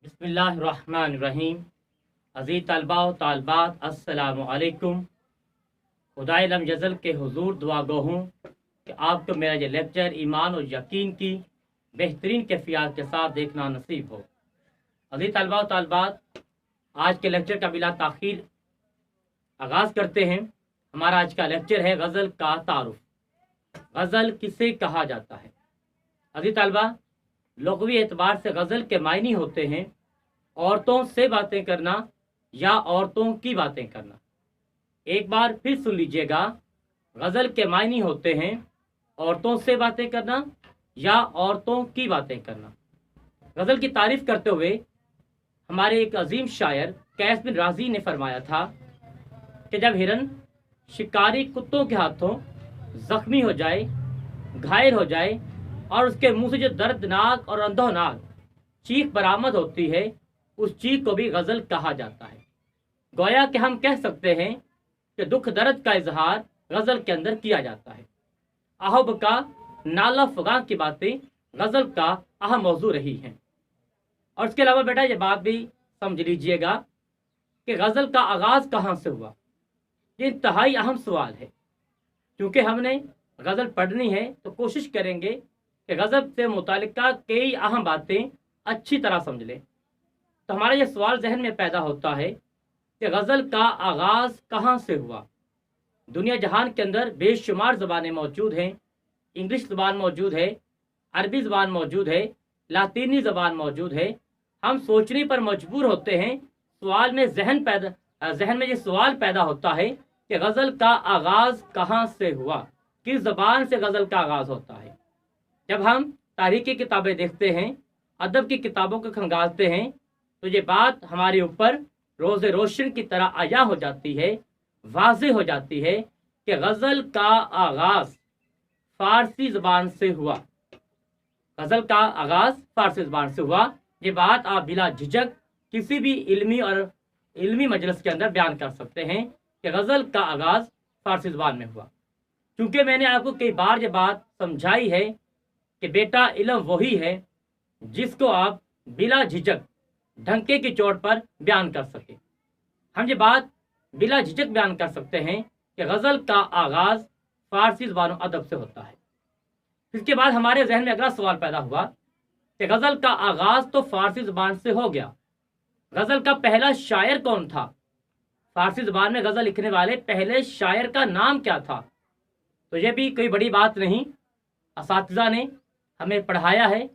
बिस्मिल्लाहिर्रहमानिर्रहीम। अज़ीज़ तलबा व तालबात अस्सलामु अलैकुम। खुदाए लम यज़ल के हुजूर दुआ गो हूँ कि आपको मेरा ये लेक्चर ईमान और यकीन की बेहतरीन कैफियत के साथ देखना नसीब हो। अज़ीज़ तलबा व तालबात, आज के लेक्चर का बिला ताख़ीर आगाज़ करते हैं। हमारा आज का लेक्चर है गज़ल का तारुफ। गज़ल किसे कहा जाता है? अज़ीज़ तलबा, लुग़वी एतबार से गज़ल के मायने होते हैं औरतों से बातें करना या औरतों की बातें करना। एक बार फिर सुन लीजिएगा, गज़ल के मायने होते हैं औरतों से बातें करना या औरतों की बातें करना। गज़ल की तारीफ़ करते हुए हमारे एक अजीम शायर कैस बिन राज़ी ने फरमाया था कि जब हिरन शिकारी कुत्तों के हाथों ज़ख्मी हो जाए, घायल हो जाए और उसके मुंह से जो दर्दनाक और अंधोनाक चीख बरामद होती है, उस चीख को भी गज़ल कहा जाता है। गोया कि हम कह सकते हैं कि दुख दर्द का इजहार गज़ल के अंदर किया जाता है। आहब का नाला फगा की बातें गज़ल का अहम मौजू रही हैं। और इसके अलावा बेटा ये बात भी समझ लीजिएगा कि गज़ल का आगाज़ कहाँ से हुआ। ये इंतहाई अहम सवाल है। क्योंकि हमने गज़ल पढ़नी है तो कोशिश करेंगे कि गज़ल से मुतालिका कई अहम बातें अच्छी तरह समझ लें। तो हमारा ये सवाल जहन में पैदा होता है कि गज़ल का आगाज़ कहाँ से हुआ। दुनिया जहान के अंदर बेशुमार ज़बानें मौजूद हैं। इंग्लिश ज़बान मौजूद है, अरबी ज़बान मौजूद है, लातीनी ज़बान मौजूद है। हम सोचने पर मजबूर होते हैं। जहन में ये सवाल पैदा होता है कि गज़ल का आगाज़ कहाँ से हुआ, किस ज़बान से गज़ल का आगाज़ होता है। जब हम तारीख़ की किताबें देखते हैं, अदब की किताबों को खंगालते हैं, तो ये बात हमारे ऊपर रोज़े रोशन की तरह आया हो जाती है, वाज़े हो जाती है कि गज़ल का आगाज़ फ़ारसी ज़बान से हुआ। गज़ल का आगाज़ फ़ारसी ज़बान से हुआ। ये बात आप बिला झिझक किसी भी इल्मी मजलिस के अंदर बयान कर सकते हैं कि गज़ल का आगाज़ फ़ारसी ज़बान में हुआ। क्योंकि मैंने आपको कई बार ये बात समझाई है कि बेटा, इल्म वही है जिसको आप बिला झिझक ढंके की चोट पर बयान कर सके। हम ये बात बिला झिझक बयान कर सकते हैं कि गज़ल का आगाज़ फ़ारसी ज़बान अदब से होता है। इसके बाद हमारे जहन में अगला सवाल पैदा हुआ कि गज़ल का आगाज़ तो फ़ारसी ज़बान से हो गया, गज़ल का पहला शायर कौन था? फ़ारसी ज़बान में गज़ल लिखने वाले पहले शायर का नाम क्या था? तो ये भी कोई बड़ी बात नहीं। असातिज़ा ने हमें पढ़ाया है,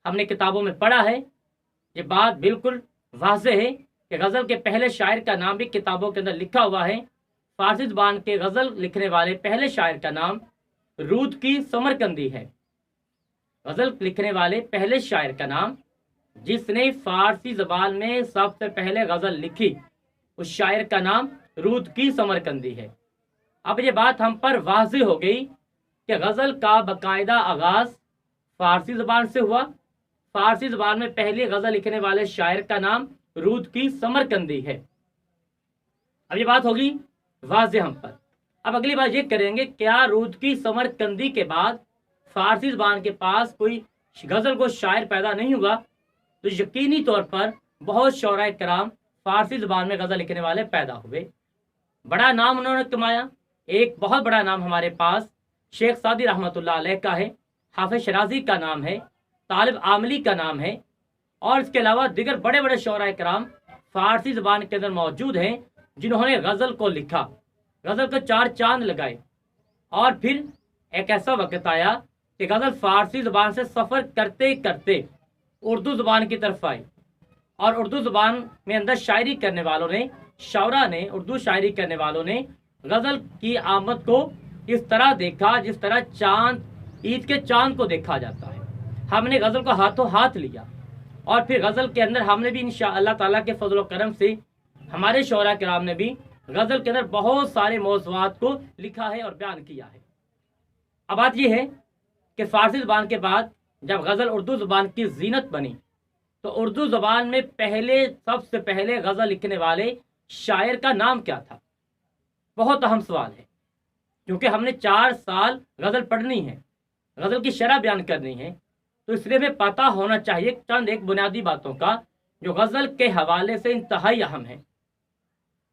हमने किताबों में पढ़ा है। ये बात बिल्कुल वाज़े है कि गज़ल के पहले शायर का नाम भी किताबों के अंदर लिखा हुआ है। फ़ारसी ज़बान के गज़ल लिखने वाले पहले शायर का नाम रूद की समरकंदी है। गज़ल लिखने वाले पहले शायर का नाम, जिसने फ़ारसी ज़बान में सबसे पहले गज़ल लिखी, उस शायर का नाम रूद की समरकंदी है। अब ये बात हम पर वाज़े हो गई कि गज़ल का बाकायदा आगाज़ फ़ारसी ज़बान से हुआ। फ़ारसी ज़बान में पहली गज़ल लिखने वाले शायर का नाम रूद की समरकंदी है। अब ये बात होगी वाज़े हम पर। अब अगली बात ये करेंगे, क्या रूद की समरकंदी के बाद फ़ारसी ज़बान के पास कोई गज़ल को शायर पैदा नहीं हुआ? तो यकीनी तौर पर बहुत शौराए कराम फ़ारसी ज़बान में गज़ल लिखने वाले पैदा हुए। बड़ा नाम उन्होंने कमाया। एक बहुत बड़ा नाम हमारे पास शेख सादी रहमतुल्लाह अलैह का है, हाफिज़ शराज़ी का नाम है, तालिब आमली का नाम है, और इसके अलावा दिगर बड़े बड़े शौराए कराम फ़ारसी ज़बान के अंदर मौजूद हैं जिन्होंने गज़ल को लिखा, गज़ल को चार चांद लगाए। और फिर एक ऐसा वक्त आया कि गज़ल फ़ारसी ज़बान से सफ़र करते करते उर्दू ज़बान की तरफ आई, और उर्दू ज़बान में अंदर शायरी करने वालों ने, शायरा ने, उर्दू शायरी करने वालों ने गज़ल की आमद को इस तरह देखा जिस तरह चांद, ईद के चांद को देखा जाता है। हमने गज़ल को हाथों हाथ लिया, और फिर गज़ल के अंदर हमने भी इंशाअल्लाह ताला के फजल व करम से हमारे शौरा किराम ने भी गज़ल के अंदर बहुत सारे मौज़ूआत को लिखा है और बयान किया है। अब बात यह है कि फ़ारसी ज़बान के बाद जब गज़ल उर्दू ज़बान की जीनत बनी, तो उर्दू ज़बान में सबसे पहले गज़ल लिखने वाले शायर का नाम क्या था? बहुत अहम सवाल है। क्योंकि हमने 4 साल गज़ल पढ़नी है, गज़ल की शरह बयान करनी है, तो इसलिए हमें पता होना चाहिए चंद एक बुनियादी बातों का जो गज़ल के हवाले से इंतहाई अहम है।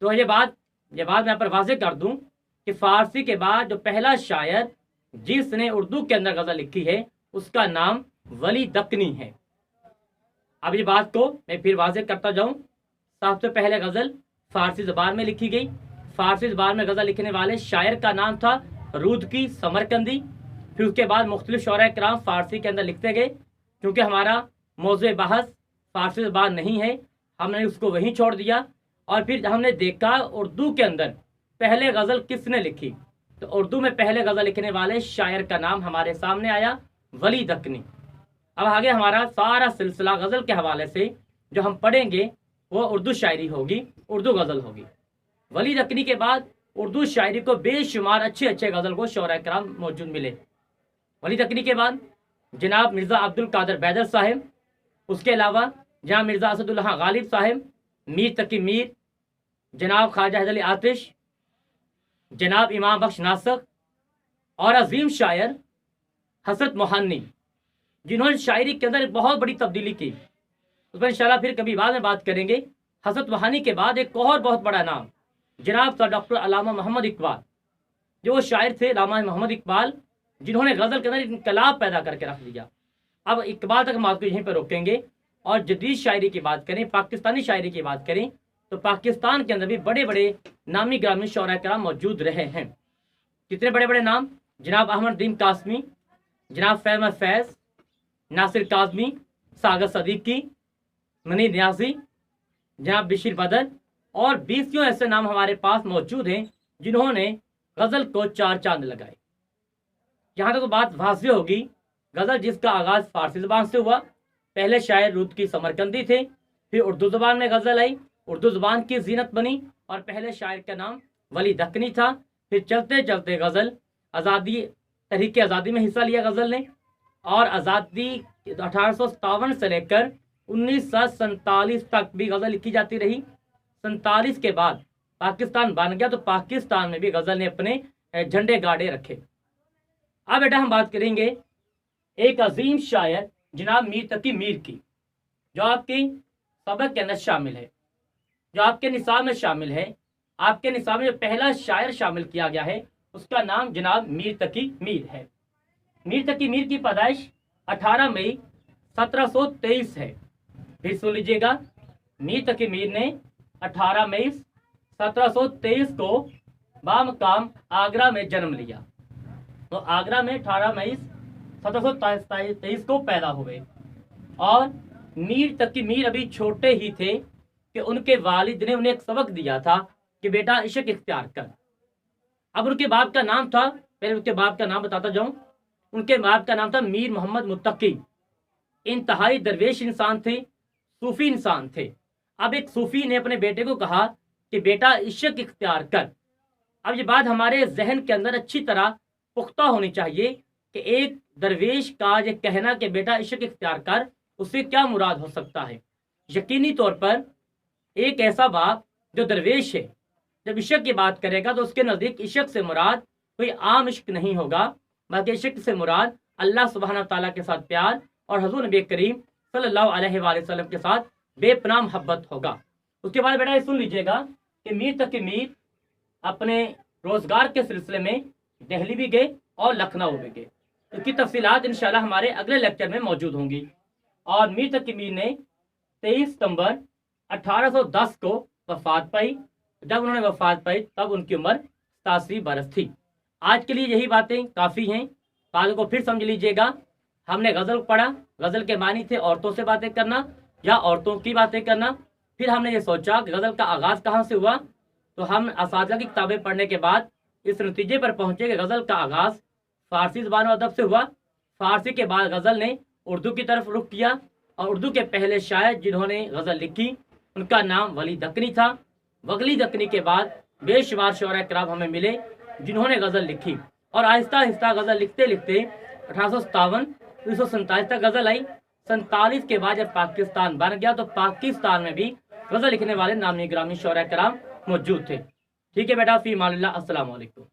तो ये बात मैं यहाँ पर वाज़ेह कर दूँ कि फ़ारसी के बाद जो पहला शायर जिसने उर्दू के अंदर गज़ल लिखी है उसका नाम वली दक्नी है। अब ये बात को मैं फिर वाज़ेह करता जाऊँ। सबसे पहले गज़ल फ़ारसी ज़बान में लिखी गई। फ़ारसी ज़बान में गज़ल लिखने वाले शायर का नाम था रूदकी समरकंदी। फिर उसके बाद मुख्तलिफ शोरा कराम फ़ारसी के अंदर लिखते गए। क्योंकि हमारा मौज़ूए बहस फ़ारसी ज़बान नहीं है, हमने उसको वहीं छोड़ दिया। और फिर हमने देखा उर्दू के अंदर पहले गज़ल किसने लिखी, तो उर्दू में पहले गज़ल लिखने वाले शायर का नाम हमारे सामने आया, वली दक्नी। अब आगे हमारा सारा सिलसिला गज़ल के हवाले से जो हम पढ़ेंगे वो उर्दू शायरी होगी, उर्दू गज़ल होगी। वली दक्नी के बाद उर्दू शायरी को बेशुमार अच्छे अच्छे गज़ल को शोरा कराम मौजूद मिले। वली दक्नी के बाद जनाब मिर्ज़ा अब्दुल कादिर बैदर साहब, उसके अलावा जनाब मिर्ज़ा असदुल्लाह गालिब साहब, मीर तकी मीर, जनाब ख्वाजा हैदर अली आतिश, जनाब इमाम बख्श नासक और अजीम शायर हसरत मोहानी, जिन्होंने शायरी के अंदर बहुत बड़ी तब्दीली की। उस पर इंशाल्लाह फिर कभी बाद में बात करेंगे। हसरत मोहानी के बाद एक और बहुत बड़ा नाम जनाब सर डॉक्टर अल्लामा मोहम्मद इकबाल, जो वो शायर थे अल्लामा मोहम्मद इकबाल, जिन्होंने गज़ल के अंदर इनकलाब पैदा करके रख दिया। अब इकबाल तक हम आपको यहीं पर रोकेंगे। और जदीद शायरी की बात करें, पाकिस्तानी शायरी की बात करें, तो पाकिस्तान के अंदर भी बड़े बड़े नामी ग्रामी शोरा कराम मौजूद रहे हैं। कितने बड़े बड़े नाम, जनाब अहमद दीन कासमी, जनाब फैमद फैज़, नासिर काज़मी, सागर सदीकी, मनी न्याजी, जनाब बिशीर बदर और 20 ऐसे नाम हमारे पास मौजूद हैं जिन्होंने गज़ल को चार चांद लगाए। यहाँ तक तो बात वाज़ेह होगी, गज़ल जिसका आगाज़ फ़ारसी ज़बान से हुआ, पहले शायर रूदकी समरकंदी थे, फिर उर्दू ज़बान में गज़ल आई, उर्दू ज़बान की जीनत बनी और पहले शायर का नाम वली दक्नी था। फिर चलते चलते गज़ल आज़ादी, तहरीक आज़ादी में हिस्सा लिया गज़ल ने, और आज़ादी 1857 से लेकर 1947 तक भी गज़ल लिखी जाती रही। 47 के बाद पाकिस्तान बन गया तो पाकिस्तान में भी गज़ल ने अपने झंडे गाड़े रखे। अब बेटा हम बात करेंगे एक अजीम शायर जनाब मीर तकी मीर की, जो आपकी सबक के अंदर शामिल है, जो आपके निसाब में शामिल है। आपके निसाब में जो पहला शायर शामिल किया गया है उसका नाम जनाब मीर तकी मीर है। मीर तकी मीर की पैदाइश 18 मई 1723 है। फिर सुन लीजिएगा, मीर तकी मीर ने 18 मई 1723 को बामकाम आगरा में जन्म लिया। तो आगरा में 18 मई 1723 को पैदा हुए। और मीर तकी मीर अभी छोटे ही थे कि उनके वालिद ने उन्हें एक सबक दिया था कि बेटा इश्क इख्तियार कर। अब उनके बाप का नाम था, पहले उनके बाप का नाम बताता जाऊं, उनके बाप का नाम था मीर मोहम्मद मुत्तकी। इंतहाई दरवेश इंसान थे, सूफी इंसान थे। अब एक सूफी ने अपने बेटे को कहा कि बेटा इश्क इख्तियार कर। अब ये बात हमारे जहन के अंदर अच्छी तरह पुख्ता होनी चाहिए कि एक दरवेश का ये कहना कि बेटा इश्क इख्तियार कर, उससे क्या मुराद हो सकता है। यकीनी तौर पर एक ऐसा बाप जो दरवेश है, जब इश्क की बात करेगा तो उसके नज़दीक इश्क से मुराद कोई आम इश्क नहीं होगा, बल्कि इश्क से मुराद अल्लाह सुब्हानहू तआला के साथ प्यार और हुज़ूर नबी करीम सल्लल्लाहु अलैहि वसल्लम के साथ बेपनाह मोहब्बत होगा। उसके बाद बेटा ये सुन लीजिएगा कि मीर तकी मीर अपने रोज़गार के सिलसिले में दिल्ली भी गए और लखनऊ भी गए। इसकी तफसीलात इंशाल्लाह हमारे अगले लेक्चर में मौजूद होंगी। और मीर तकी मीर ने 23 सितंबर 1810 को वफात पाई। जब उन्होंने वफात पाई तब उनकी उम्र 87 बरस थी। आज के लिए यही बातें काफ़ी हैं। बातों को फिर समझ लीजिएगा। हमने गज़ल पढ़ा, गज़ल के मानी थे औरतों से बातें करना या औरतों की बातें करना। फिर हमने ये सोचा कि गज़ल का आगाज़ कहाँ से हुआ, तो हम असातिज़ा की किताबें पढ़ने के बाद इस नतीजे पर पहुँचे कि गज़ल का आगाज़ फ़ारसी ज़बान और अदब से हुआ। फ़ारसी के बाद गज़ल ने उर्दू की तरफ रुख किया और उर्दू के पहले शायर जिन्होंने गज़ल लिखी उनका नाम वली दक्नी था। वली दक्नी के बाद बेशुमार शोरा कराम हमें मिले जिन्होंने गज़ल लिखी, और आहिस्ता आहिस्ता गज़ल लिखते लिखते 1857 1947 तक गज़ल आई। 47 के बाद जब पाकिस्तान बन गया तो पाकिस्तान में भी गज़ल लिखने वाले नामी ग्रामी शोरा कराम मौजूद थे। ठीक है बेटा, फ़ी मानिल्लाह, अस्सलाम वालेकुम।